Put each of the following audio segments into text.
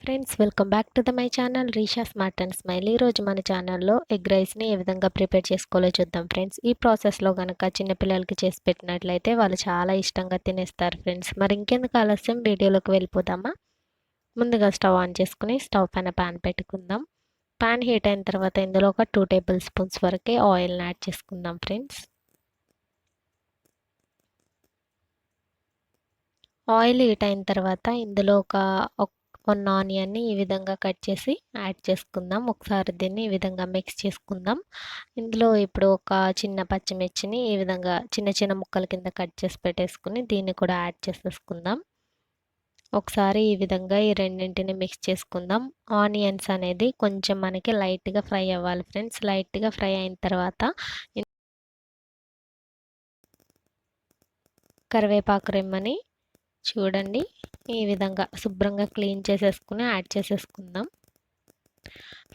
Friends, welcome back to my channel Risha Smart and Smile. ఈరోజు మన ఛానల్లో ఎగ్ రైస్ని ఏ విధంగా ప్రిపేర్ చేసుకోవాలో చూద్దాం ఫ్రెండ్స్. ఈ ప్రాసెస్లో కనుక చిన్నపిల్లలకి చేసి పెట్టినట్లయితే వాళ్ళు చాలా ఇష్టంగా తినేస్తారు ఫ్రెండ్స్. మరి ఇంకెందుకు ఆలస్యం, వీడియోలోకి వెళ్ళిపోదామా? ముందుగా స్టవ్ ఆన్ చేసుకుని స్టవ్ పైన ప్యాన్ పెట్టుకుందాం. ప్యాన్ హీట్ అయిన తర్వాత ఇందులో ఒక 2 టేబుల్ స్పూన్స్ వరకే ఆయిల్ని యాడ్ చేసుకుందాం ఫ్రెండ్స్. ఆయిల్ హీట్ అయిన తర్వాత ఇందులో ఒక 1 ఆనియన్ని ఈ విధంగా కట్ చేసి యాడ్ చేసుకుందాం. ఒకసారి దీన్ని ఈ విధంగా మిక్స్ చేసుకుందాం. ఇందులో ఇప్పుడు ఒక చిన్న పచ్చిమిర్చిని ఈ విధంగా చిన్న చిన్న ముక్కల కింద కట్ చేసి పెట్టేసుకుని దీన్ని కూడా యాడ్ చేసేసుకుందాం. ఒకసారి ఈ విధంగా ఈ రెండింటిని మిక్స్ చేసుకుందాం. ఆనియన్స్ అనేది కొంచెం మనకి లైట్గా ఫ్రై అవ్వాలి ఫ్రెండ్స్. లైట్గా ఫ్రై అయిన తర్వాత కరివేపాకు రెమ్మని చూడండి ఈ విధంగా శుభ్రంగా క్లీన్ చేసేసుకుని యాడ్ చేసేసుకుందాం.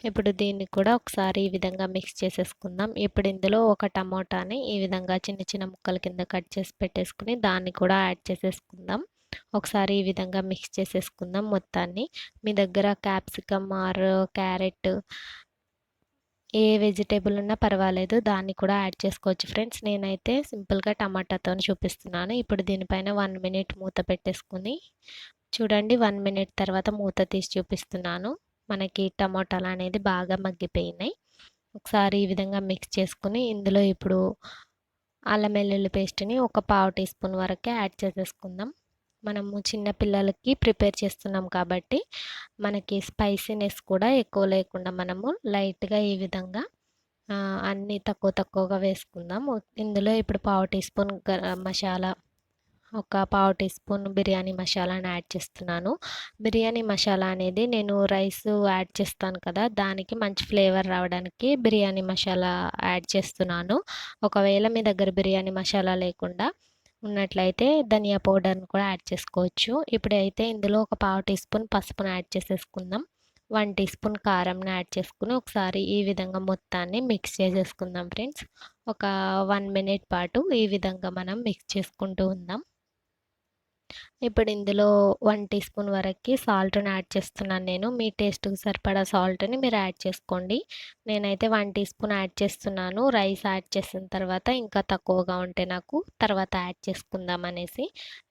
ఇప్పుడు దీన్ని కూడా ఒకసారి ఈ విధంగా మిక్స్ చేసేసుకుందాం. ఇప్పుడు ఇందులో ఒక టమోటాని ఈ విధంగా చిన్న చిన్న ముక్కల కింద కట్ చేసి పెట్టేసుకుని దాన్ని కూడా యాడ్ చేసేసుకుందాం. ఒకసారి ఈ విధంగా మిక్స్ చేసేసుకుందాం మొత్తాన్ని. మీ దగ్గర క్యాప్సికమ్ ఆర్ క్యారెట్ ఏ వెజిటేబుల్ ఉన్నా పర్వాలేదు, దాన్ని కూడా యాడ్ చేసుకోవచ్చు ఫ్రెండ్స్. నేనైతే సింపుల్గా టమాటాతో చూపిస్తున్నాను. ఇప్పుడు దీనిపైన 1 మినిట్ మూత పెట్టేసుకుని చూడండి, 1 మినిట్ తర్వాత మూత తీసి చూపిస్తున్నాను. మనకి టమాటాలు అనేది బాగా మగ్గిపోయినాయి. ఒకసారి ఈ విధంగా మిక్స్ చేసుకుని ఇందులో ఇప్పుడు అల్లం వెల్లుల్లి పేస్ట్ని ఒక 1/2 టీ స్పూన్ వరకే యాడ్ చేసేసుకుందాం. మనము చిన్న పిల్లలకి ప్రిపేర్ చేస్తున్నాం కాబట్టి మనకి స్పైసీనెస్ కూడా ఎక్కువ లేకుండా మనము లైట్గా ఈ విధంగా అన్నీ తక్కువగా వేసుకుందాం. ఇందులో ఇప్పుడు 1/2 టీ స్పూన్ మసాలా, ఒక 1/2 టీ స్పూన్ బిర్యానీ మసాలాని యాడ్ చేస్తున్నాను. బిర్యానీ మసాలా అనేది నేను రైస్ యాడ్ చేస్తాను కదా, దానికి మంచి ఫ్లేవర్ రావడానికి బిర్యానీ మసాలా యాడ్ చేస్తున్నాను. ఒకవేళ మీ దగ్గర బిర్యానీ మసాలా లేకుండా ఉన్నట్లయితే ధనియా పౌడర్ని కూడా యాడ్ చేసుకోవచ్చు. ఇప్పుడైతే ఇందులో ఒక 1/2 టీ స్పూన్ పసుపును యాడ్ చేసేసుకుందాం. 1 టీ స్పూన్ కారంని యాడ్ చేసుకుని ఒకసారి ఈ విధంగా మొత్తాన్ని మిక్స్ చేసేసుకుందాం ఫ్రెండ్స్. ఒక 1 మినిట్ పాటు ఈ విధంగా మనం మిక్స్ చేసుకుంటూ ఉందాం. ఇప్పుడు ఇందులో 1 టీ స్పూన్ వరకు సాల్ట్ని యాడ్ చేస్తున్నాను నేను. మీ టేస్ట్కి సరిపడా సాల్ట్ని మీరు యాడ్ చేసుకోండి. నేనైతే 1 టీ స్పూన్ యాడ్ చేస్తున్నాను. రైస్ యాడ్ చేసిన తర్వాత ఇంకా తక్కువగా ఉంటే నాకు తర్వాత యాడ్ చేసుకుందాం అనేసి.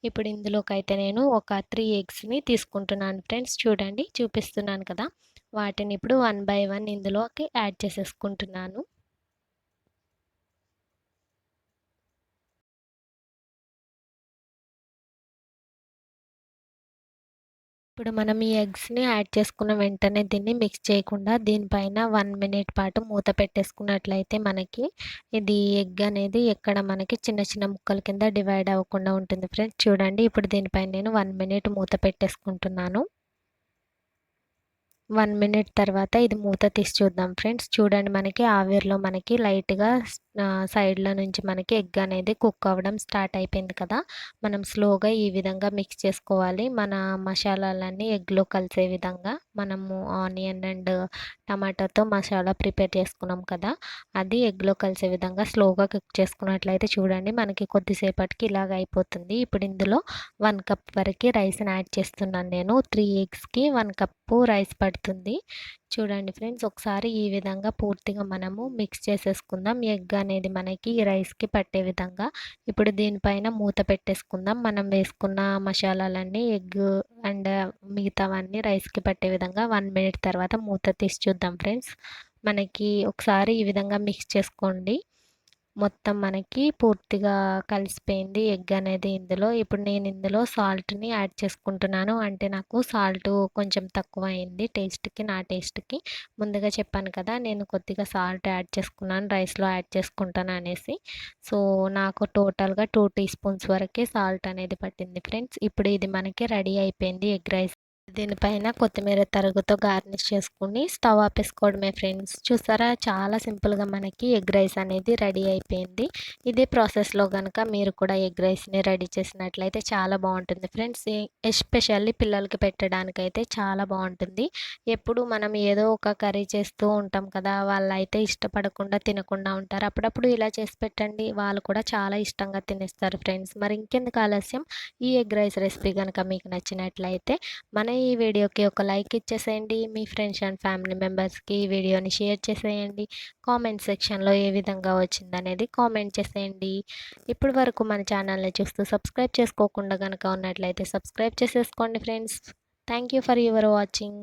ఇప్పుడు ఇందులోకైతే నేను ఒక 3 ఎగ్స్ని తీసుకుంటున్నాను ఫ్రెండ్స్. చూడండి, చూపిస్తున్నాను కదా, వాటిని ఇప్పుడు 1 బై 1 ఇందులోకి యాడ్ చేసేసుకుంటున్నాను. ఇప్పుడు మనం ఈ ఎగ్స్ని యాడ్ చేసుకున్న వెంటనే దీన్ని మిక్స్ చేయకుండా దీనిపైన 1 మినిట్ పాటు మూత పెట్టేసుకున్నట్లయితే మనకి ఇది ఎగ్ అనేది ఎక్కడ మనకి చిన్న చిన్న ముక్కల కింద డివైడ్ అవ్వకుండా ఉంటుంది ఫ్రెండ్స్. చూడండి, ఇప్పుడు దీనిపైన నేను 1 మినిట్ మూత పెట్టేసుకుంటున్నాను. 1 మినిట్ తర్వాత ఇది మూత తీసి చూద్దాం ఫ్రెండ్స్. చూడండి, మనకి ఆవిరిలో మనకి లైట్గా సైడ్లో నుంచి మనకి ఎగ్ అనేది కుక్ అవ్వడం స్టార్ట్ అయిపోయింది కదా. మనం స్లోగా ఈ విధంగా మిక్స్ చేసుకోవాలి. మన మసాలాలన్నీ ఎగ్లో కలిసే విధంగా మనము ఆనియన్ అండ్ టమాటాతో మసాలా ప్రిపేర్ చేసుకున్నాం కదా, అది ఎగ్లో కలిసే విధంగా స్లోగా కుక్ చేసుకున్నట్లయితే చూడండి మనకి కొద్దిసేపటికి ఇలాగ అయిపోతుంది. ఇప్పుడు ఇందులో 1 కప్ వరకు రైస్ని యాడ్ చేస్తున్నాను నేను. 3 ఎగ్స్కి 1 కప్పు రైస్ పడుతుంది. చూడండి ఫ్రెండ్స్, ఒకసారి ఈ విధంగా పూర్తిగా మనము మిక్స్ చేసేసుకుందాం, ఎగ్ అనేది మనకి ఈ రైస్కి పట్టే విధంగా. ఇప్పుడు దీనిపైన మూత పెట్టేసుకుందాం. మనం వేసుకున్న మసాలాలన్నీ ఎగ్ అండ్ మిగతావన్నీ రైస్కి పట్టే విధంగా 1 మినిట్ తర్వాత మూత తీసి చూద్దాం ఫ్రెండ్స్. మనకి ఒకసారి ఈ విధంగా మిక్స్ చేసుకోండి. మొత్తం మనకి పూర్తిగా కలిసిపోయింది ఎగ్ అనేది ఇందులో. ఇప్పుడు నేను ఇందులో సాల్ట్ని యాడ్ చేసుకుంటున్నాను. అంటే నాకు సాల్ట్ కొంచెం తక్కువ అయింది టేస్ట్కి, నా టేస్ట్కి. ముందుగా చెప్పాను కదా, నేను కొద్దిగా సాల్ట్ యాడ్ చేసుకున్నాను, రైస్లో యాడ్ చేసుకుంటాను అనేసి. సో నాకు టోటల్గా 2 టీ స్పూన్స్ వరకే సాల్ట్ అనేది పట్టింది ఫ్రెండ్స్. ఇప్పుడు ఇది మనకి రెడీ అయిపోయింది ఎగ్ రైస్. దీనిపైన కొత్తిమీర తరుగుతో గార్నిష్ చేసుకుని స్టవ్ ఆపేసుకోవడమే ఫ్రెండ్స్. చూసారా, చాలా సింపుల్గా మనకి ఎగ్ రైస్ అనేది రెడీ అయిపోయింది. ఇదే ప్రాసెస్లో కనుక మీరు కూడా ఎగ్ రైస్ని రెడీ చేసినట్లయితే చాలా బాగుంటుంది ఫ్రెండ్స్. ఎస్పెషల్లీ పిల్లలకి పెట్టడానికైతే చాలా బాగుంటుంది. ఎప్పుడు మనం ఏదో ఒక కర్రీ చేస్తూ ఉంటాం కదా, వాళ్ళైతే ఇష్టపడకుండా తినకుండా ఉంటారు. అప్పుడప్పుడు ఇలా చేసి పెట్టండి, వాళ్ళు కూడా చాలా ఇష్టంగా తినేస్తారు ఫ్రెండ్స్. మరి ఇంకెందుకు ఆలస్యం, ఈ ఎగ్ రైస్ రెసిపీ కనుక మీకు నచ్చినట్లయితే మన ఈ ఈ వీడియోకి ఒక లైక్ ఇచ్చేసేయండి. మీ ఫ్రెండ్స్ అండ్ ఫ్యామిలీ మెంబర్స్‌కి ఈ వీడియోని షేర్ చేసేయండి. కామెంట్ సెక్షన్‌లో ఏ విధంగా వచ్చిందనేది కామెంట్ చేసేయండి. ఇప్పటి వరకు మన ఛానల్‌ని చూస్తూ సబ్స్క్రైబ్ చేసుకోకుండా గనక ఉన్నట్లయితే సబ్స్క్రైబ్ చేసేసుకోండి friends. Thank you for your watching.